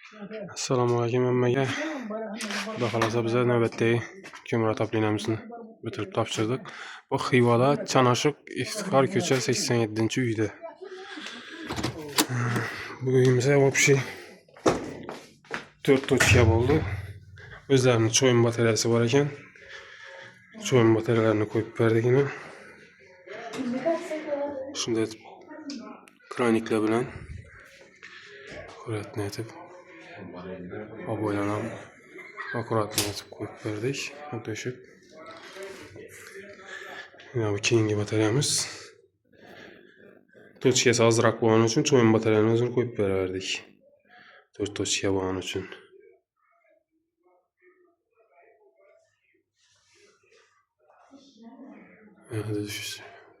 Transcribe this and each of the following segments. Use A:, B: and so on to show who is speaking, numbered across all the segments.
A: Assalomu alaykum hammaga. Xudo xolasa biz navbatdagi ko'mir otoplinamizni bitirib topshirdik. Bu Xivada Chanoshuk İftixor ko'cha 87-uyda. Bugünümüzə vobşi 4 toçka oldu. Özlərinin çoyun bataryası var ekan. Çoyun bataryalarını koyup verdik yine. Şimdi kranikle bilen akuratını etip aboylanam akuratını etip koyup verdik. Döşüp yine bu keyingi bataryamız 4 toçkası azırak boğan için çoyun bataryanın özünü koyup verdik. 4 toçka boğan için.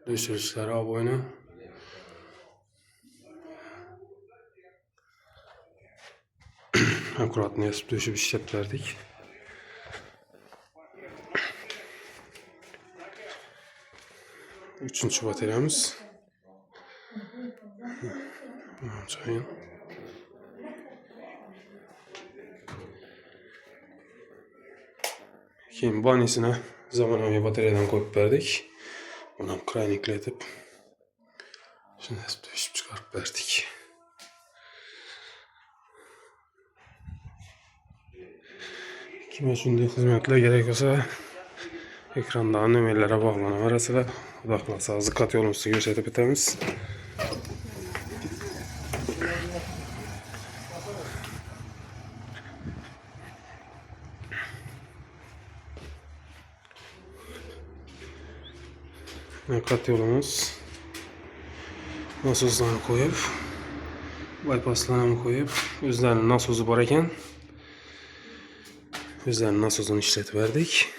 A: Düşürüşleri aboyna. Akuratını yazıp döşüp işlep verdik. Üçüncü bataryamız. Çayın. Keyin banesine zamanavy bataryadan koyup verdik. Ondan kranikletip şimdi döşüp çıkarıp verdik. Kime şunday hizmetler gerek olsa ekranda nömerlere bağlanıp arasılar. Xudo xolasa ziqat yolumuzni ko'rsatib o'tamiz. Kat yolumuz nasoslarını koyup bypasslarını koyup özlerinin nasosu var ekan. Özlerinin nasosunu işletip verdik.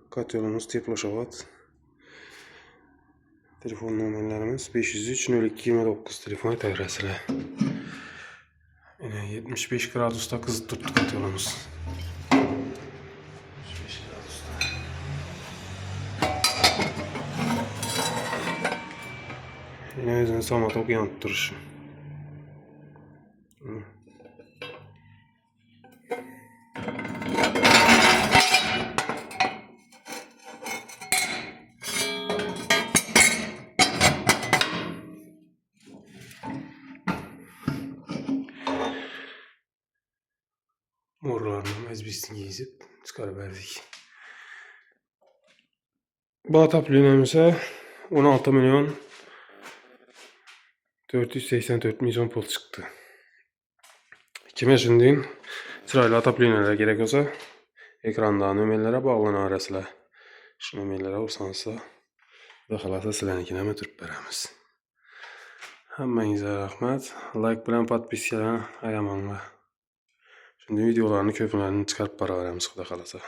A: Kat yolumuz Teploşovat. Telefon numarlarımız 503 02 29 telefon adresiyle. Yine 75 gradus'ta kızıp tuttuk kat yolumuz. 75 gradus'ta. Yine özünü samatok yanıp duruşu. Morlarını mezbisini gezip çıkarıverdik. Bu otoplinamıza 16 milyon 484 milyon pul çıktı. Kime şimdi sırayla otoplinelere gerek olsa ekranda nömerlere bağlanan arasıyla şu nömerlere olsansa da xalasa sizlernikine götürüp veremiz. Hammanıza rahmet. Like bilen podpisyana ayamanlar. Şimdi videolarını köpünlerini çıkarıp para veremiz Xudo xolasa.